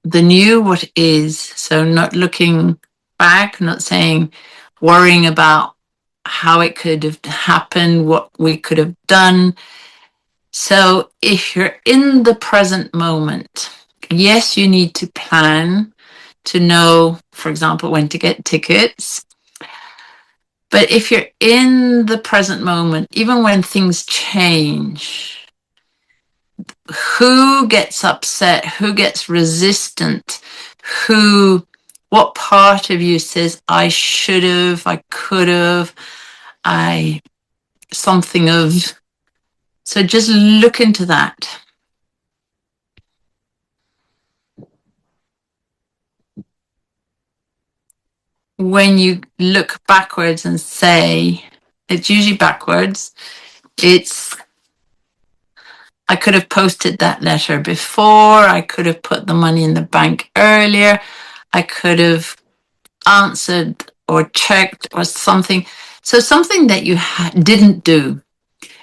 the new, what is. So not looking back, not saying, worrying about how it could have happened, what we could have done. So if you're in the present moment, yes, you need to plan to know, for example, when to get tickets. But if you're in the present moment, even when things change, who gets upset, who gets resistant, what part of you says, I should have, I could have, something of. So just look into that. When you look backwards and say, it's usually backwards, it's, I could have posted that letter before, I could have put the money in the bank earlier, I could have answered or checked or something. So something that you didn't do.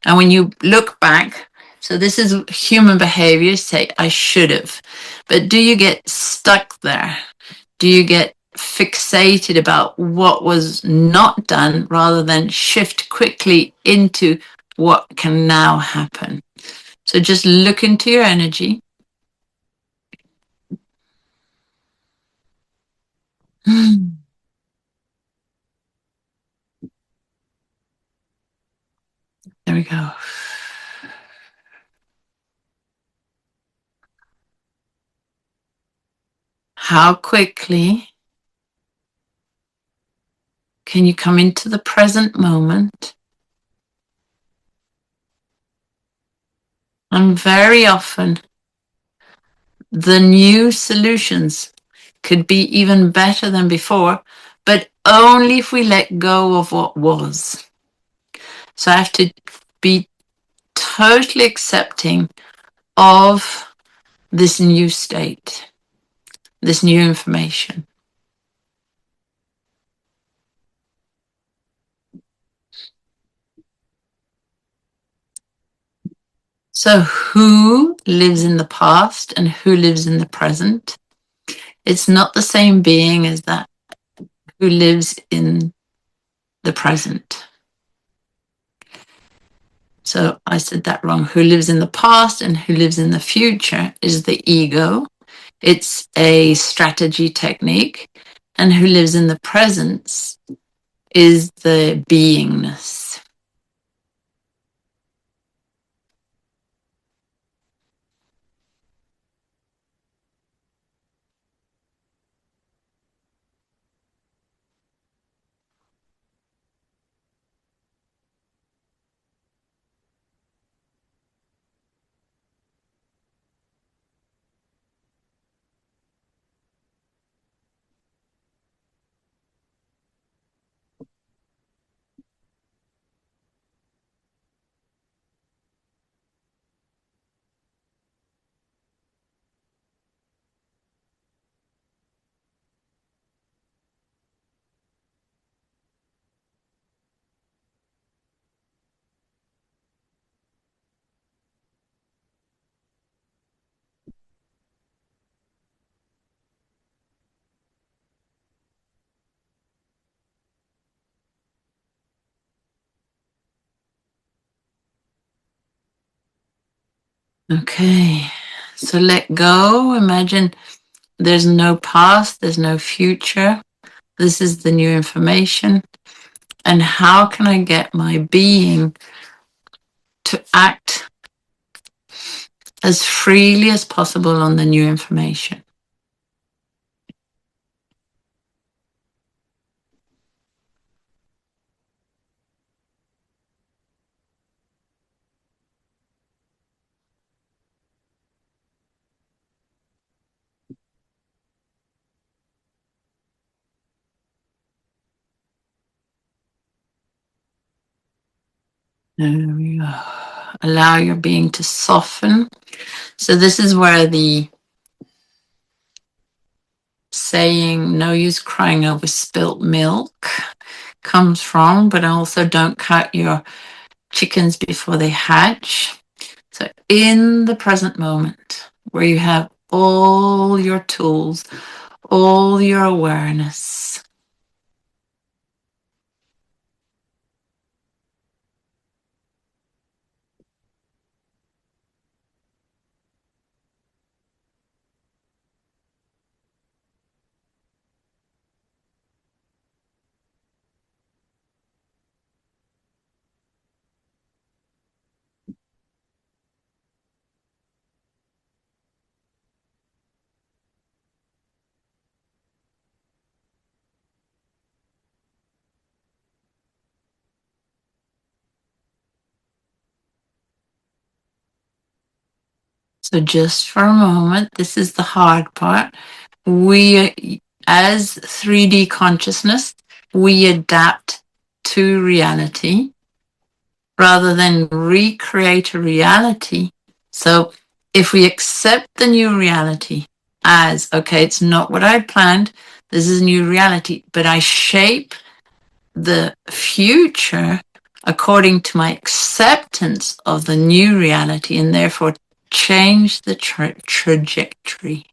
And when you look back, so this is human behavior, say, I should have. But do you get stuck there? Do you get fixated about what was not done rather than shift quickly into what can now happen? So just look into your energy. There we go. How quickly can you come into the present moment? And very often, the new solutions could be even better than before, but only if we let go of what was. So I have to be totally accepting of this new state, this new information. So who lives in the past and who lives in the present? It's not the same being as that who lives in the present. So I said that wrong. Who lives in the past and who lives in the future is the ego. It's a strategy technique. And who lives in the presence is the beingness. Okay, so let go. Imagine there's no past, there's no future. This is the new information. And how can I get my being to act as freely as possible on the new information? There we go. Allow your being to soften. So this is where the saying, no use crying over spilt milk, comes from, but also don't cut your chickens before they hatch. So in the present moment, where you have all your tools, all your awareness. So just for a moment, this is the hard part. We, as 3D consciousness, we adapt to reality rather than recreate a reality. So if we accept the new reality as, okay, it's not what I planned, this is a new reality, but I shape the future according to my acceptance of the new reality and therefore change the trajectory.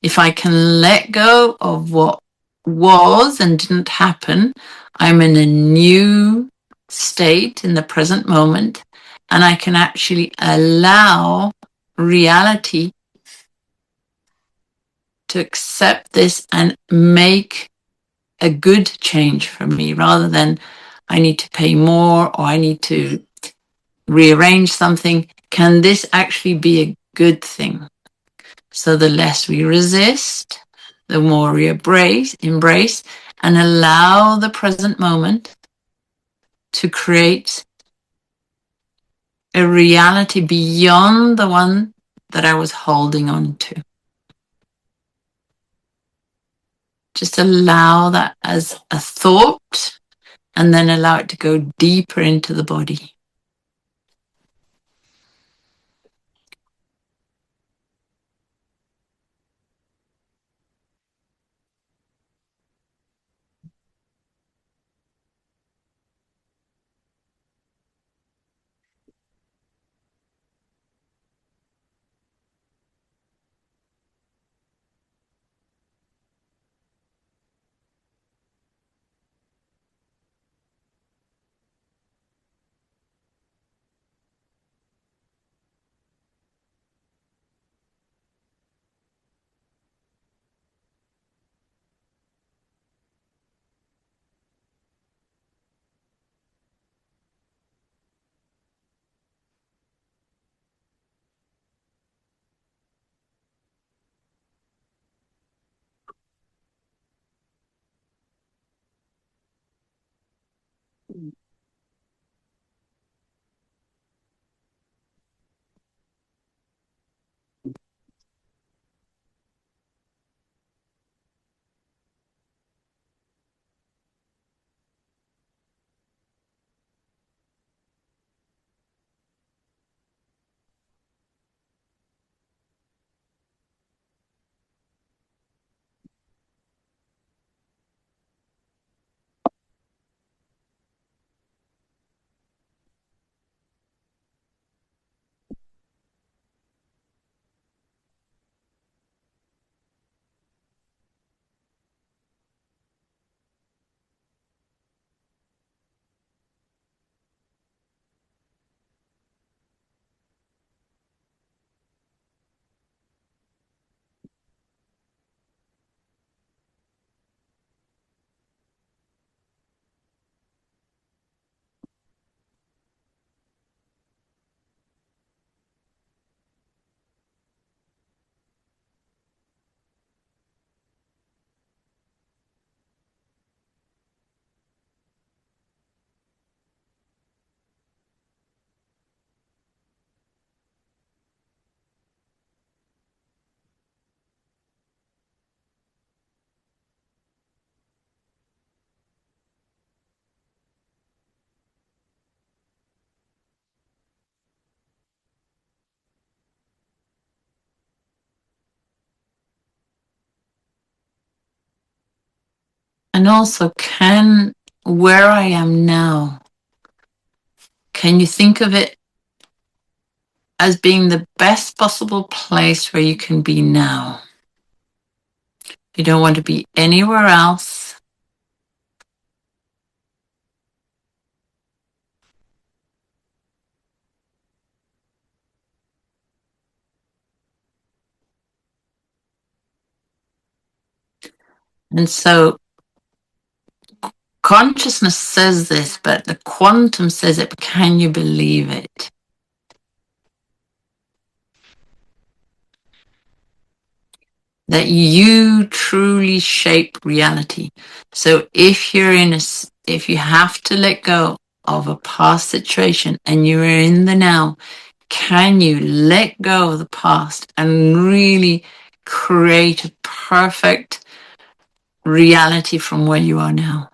If I can let go of what was and didn't happen, I'm in a new state in the present moment, and I can actually allow reality to accept this and make a good change for me rather than I need to pay more or I need to rearrange something. Can this actually be a good thing? So the less we resist, the more we embrace and allow the present moment to create a reality beyond the one that I was holding on to. Just allow that as a thought and then allow it to go deeper into the body. And also, where I am now, can you think of it as being the best possible place where you can be now. You don't want to be anywhere else. And so consciousness says this, but the quantum says it, but can you believe it? That you truly shape reality. So if if you have to let go of a past situation and you're in the now, can you let go of the past and really create a perfect reality from where you are now?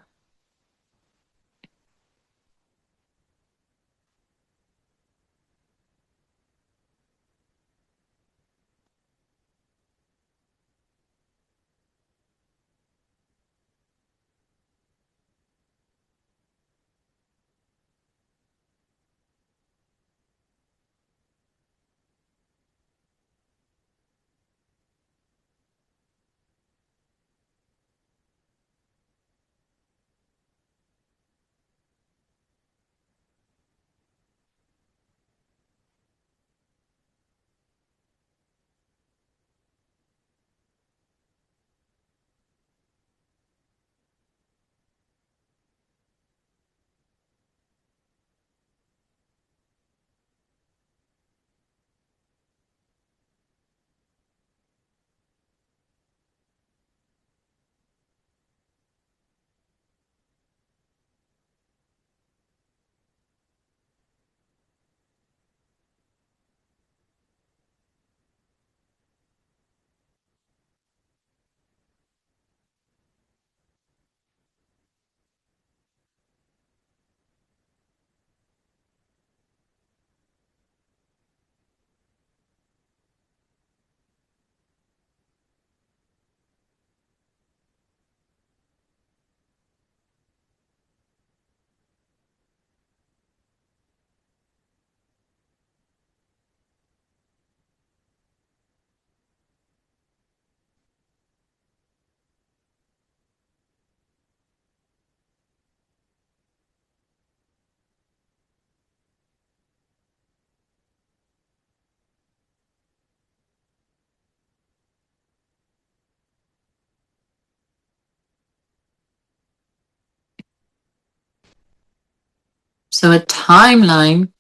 So a timeline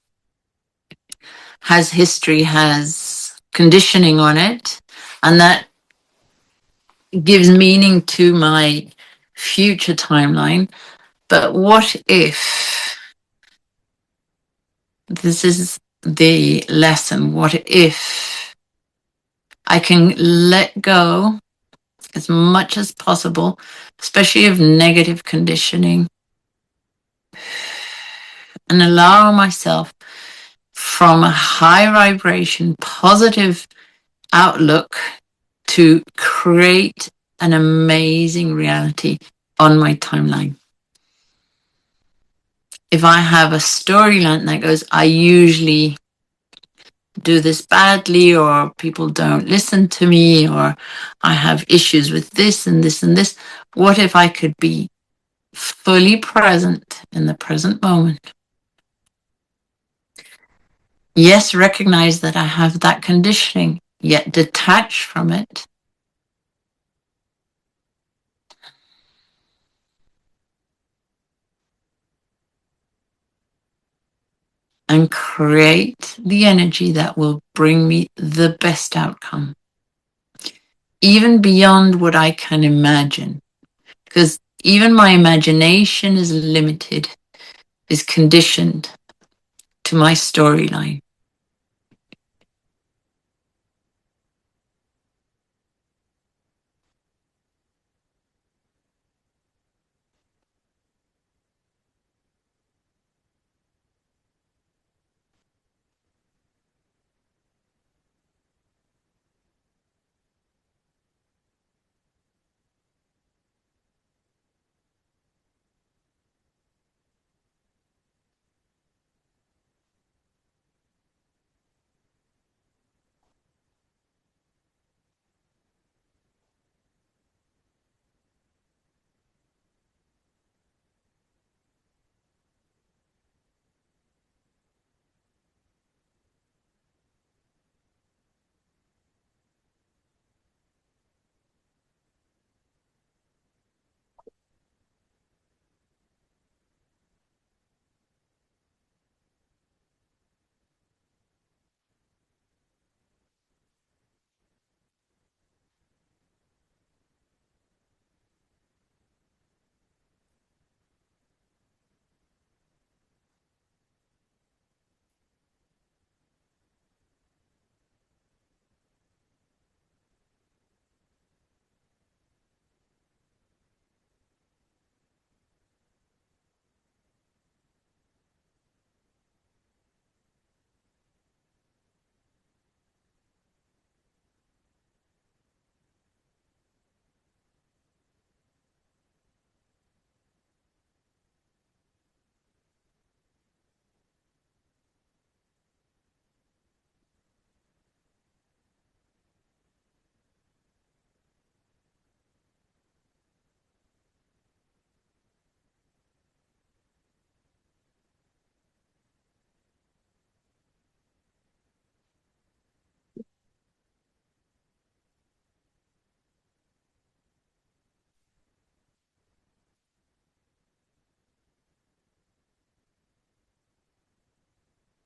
has history, has conditioning on it, and that gives meaning to my future timeline. But what if, this is the lesson, what if I can let go as much as possible, especially of negative conditioning, and allow myself from a high vibration, positive outlook to create an amazing reality on my timeline. If I have a storyline that goes, I usually do this badly, or people don't listen to me, or I have issues with this and this and this, what if I could be fully present in the present moment? Yes, recognize that I have that conditioning, yet detach from it and create the energy that will bring me the best outcome, even beyond what I can imagine. Because even my imagination is limited, is conditioned to my storyline.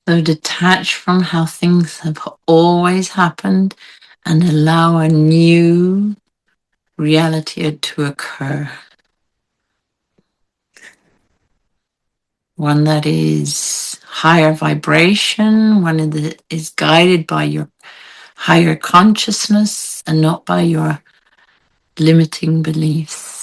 So detach from how things have always happened and allow a new reality to occur. One that is higher vibration, one that is guided by your higher consciousness and not by your limiting beliefs.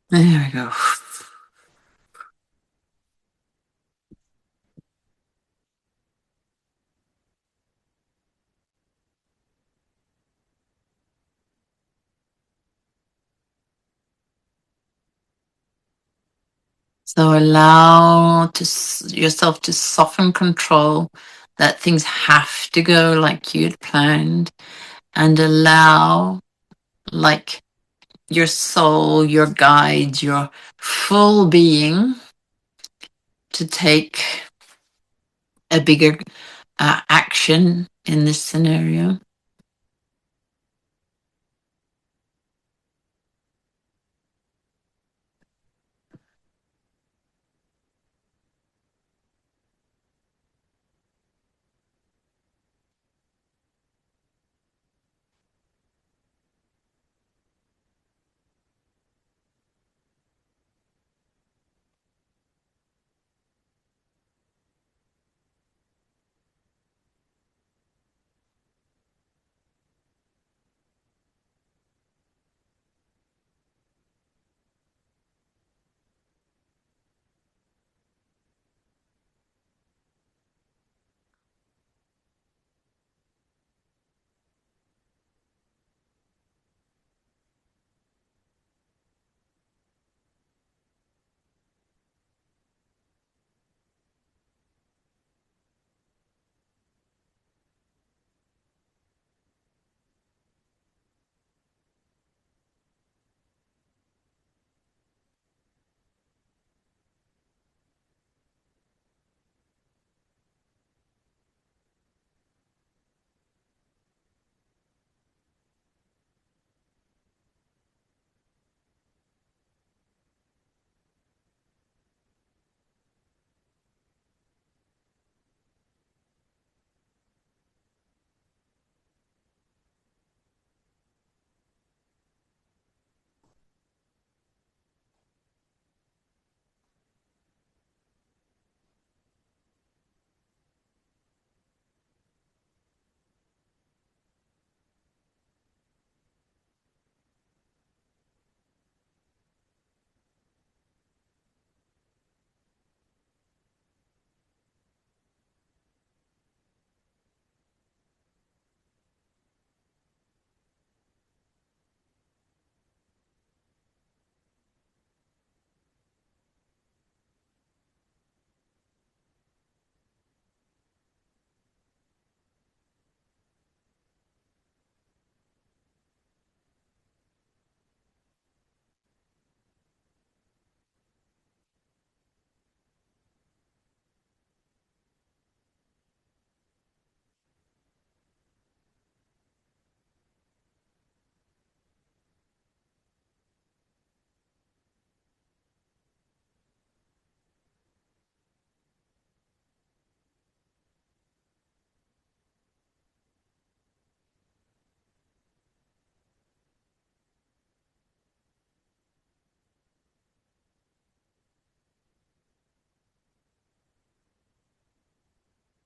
There we go. So allow yourself to soften control, that things have to go like you'd planned, and allow, like, your soul, your guides, your full being to take a bigger action in this scenario.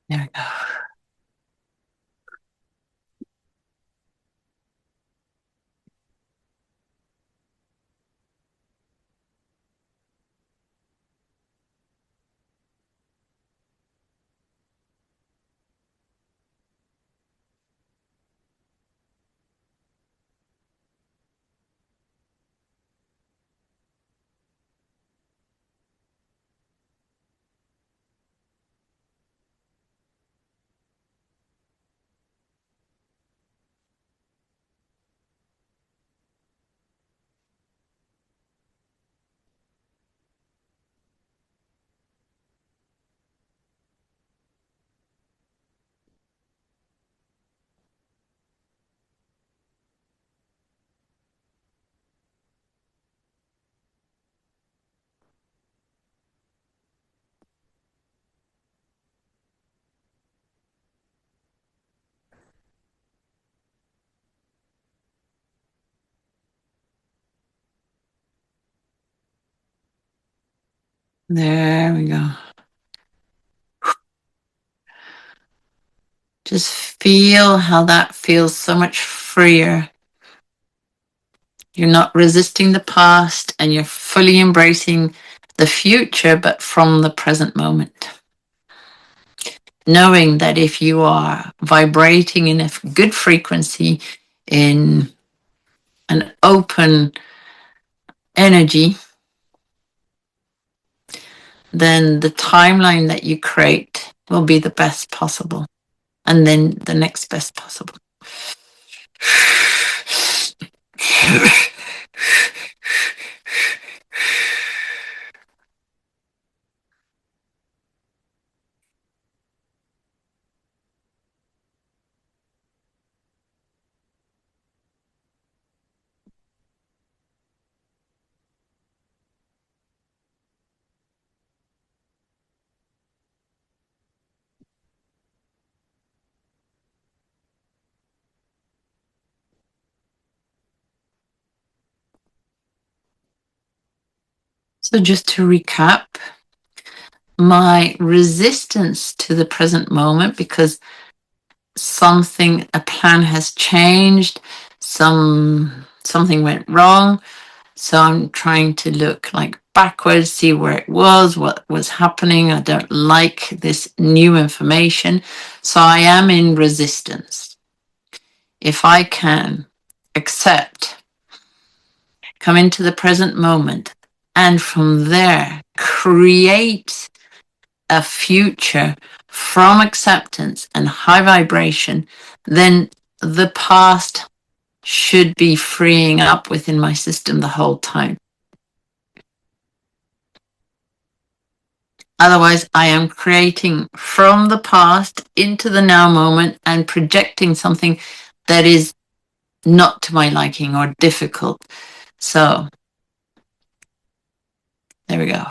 There we go. There we go. Just feel how that feels so much freer. You're not resisting the past and you're fully embracing the future, but from the present moment. Knowing that if you are vibrating in a good frequency, in an open energy, then the timeline that you create will be the best possible. And then the next best possible. So just to recap, my resistance to the present moment because a plan has changed, something went wrong. So I'm trying to look like backwards, see where it was, what was happening. I don't like this new information. So I am in resistance. If I can accept, come into the present moment, and from there create a future from acceptance and high vibration, then the past should be freeing up within my system the whole time. Otherwise, I am creating from the past into the now moment and projecting something that is not to my liking or difficult. So, there we go.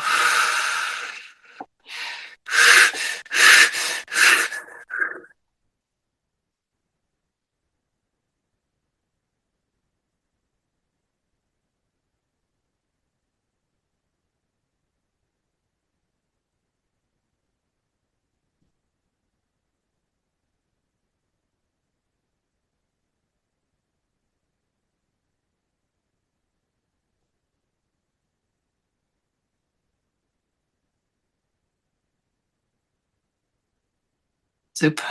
Super.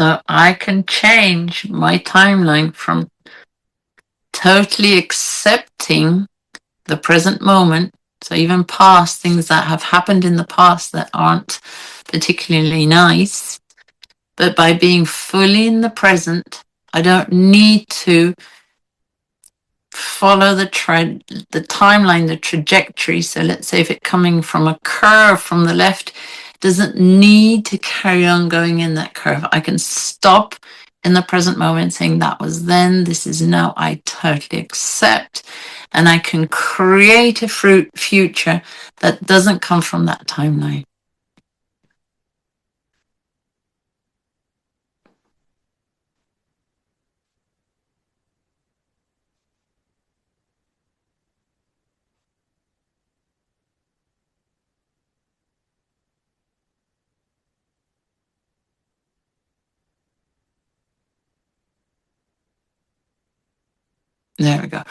So I can change my timeline from totally accepting the present moment. So even past things that have happened in the past that aren't particularly nice, but by being fully in the present, I don't need to follow the timeline, the trajectory. So let's say if it's coming from a curve from the left, it doesn't need to carry on going in that curve. I can stop in the present moment saying that was then, this is now, I totally accept. And I can create a future that doesn't come from that timeline. There we go.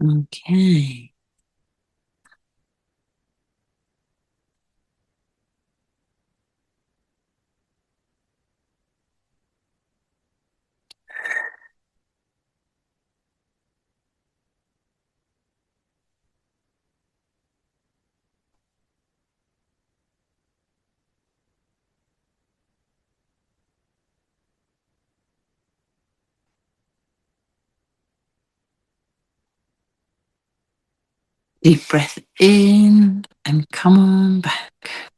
Okay. Deep breath in and come on back.